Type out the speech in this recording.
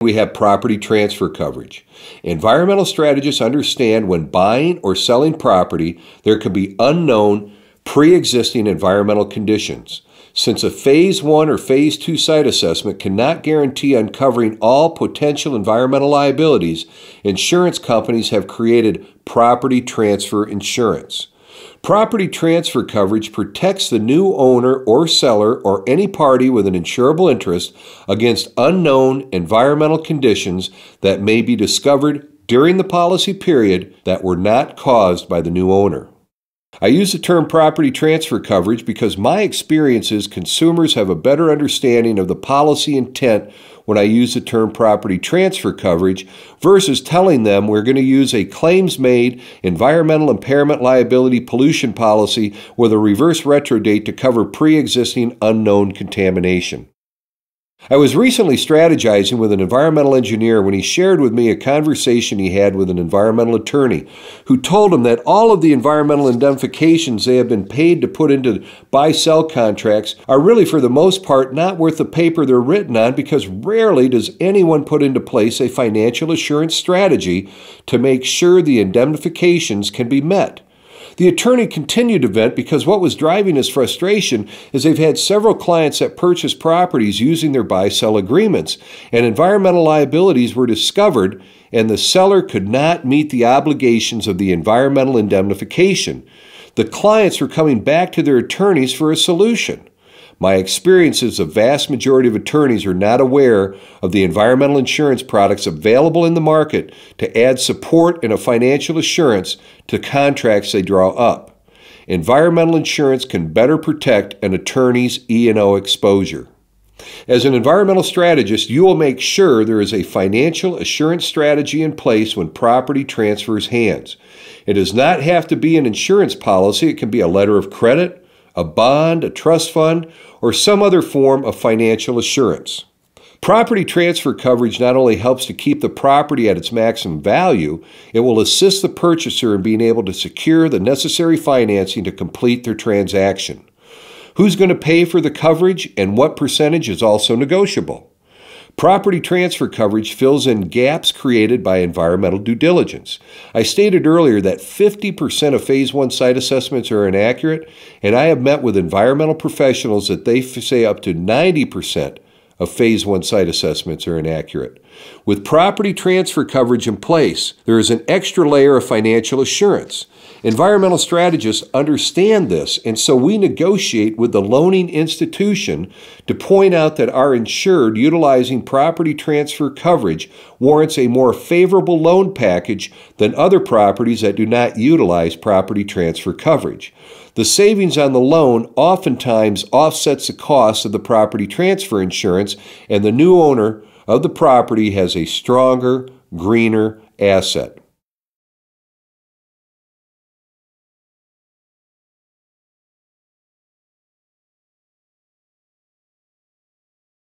we have property transfer coverage. Environmental strategists understand when buying or selling property, there could be unknown pre-existing environmental conditions. Since a Phase 1 or Phase 2 site assessment cannot guarantee uncovering all potential environmental liabilities, insurance companies have created property transfer insurance. Property transfer coverage protects the new owner or seller or any party with an insurable interest against unknown environmental conditions that may be discovered during the policy period that were not caused by the new owner. I use the term property transfer coverage because my experience is consumers have a better understanding of the policy intent when I use the term property transfer coverage versus telling them we're going to use a claims-made environmental impairment liability pollution policy with a reverse retro date to cover pre-existing unknown contamination. I was recently strategizing with an environmental engineer when he shared with me a conversation he had with an environmental attorney who told him that all of the environmental indemnifications they have been paid to put into buy-sell contracts are really for the most part not worth the paper they're written on because rarely does anyone put into place a financial assurance strategy to make sure the indemnifications can be met. The attorney continued to vent because what was driving his frustration is they've had several clients that purchased properties using their buy-sell agreements, and environmental liabilities were discovered, and the seller could not meet the obligations of the environmental indemnification. The clients were coming back to their attorneys for a solution. My experience is the vast majority of attorneys are not aware of the environmental insurance products available in the market to add support and a financial assurance to contracts they draw up. Environmental insurance can better protect an attorney's E&O exposure. As an environmental strategist, you will make sure there is a financial assurance strategy in place when property transfers hands. It does not have to be an insurance policy. It can be a letter of credit, a bond, a trust fund, or some other form of financial assurance. Property transfer coverage not only helps to keep the property at its maximum value, it will assist the purchaser in being able to secure the necessary financing to complete their transaction. Who's going to pay for the coverage and what percentage is also negotiable? Property transfer coverage fills in gaps created by environmental due diligence. I stated earlier that 50% of Phase 1 site assessments are inaccurate, and I have met with environmental professionals that they say up to 90% of Phase 1 site assessments are inaccurate. With property transfer coverage in place, there is an extra layer of financial assurance. Environmental strategists understand this, and so we negotiate with the loaning institution to point out that our insured utilizing property transfer coverage warrants a more favorable loan package than other properties that do not utilize property transfer coverage. The savings on the loan oftentimes offsets the cost of the property transfer insurance, and the new owner of the property has a stronger, greener asset.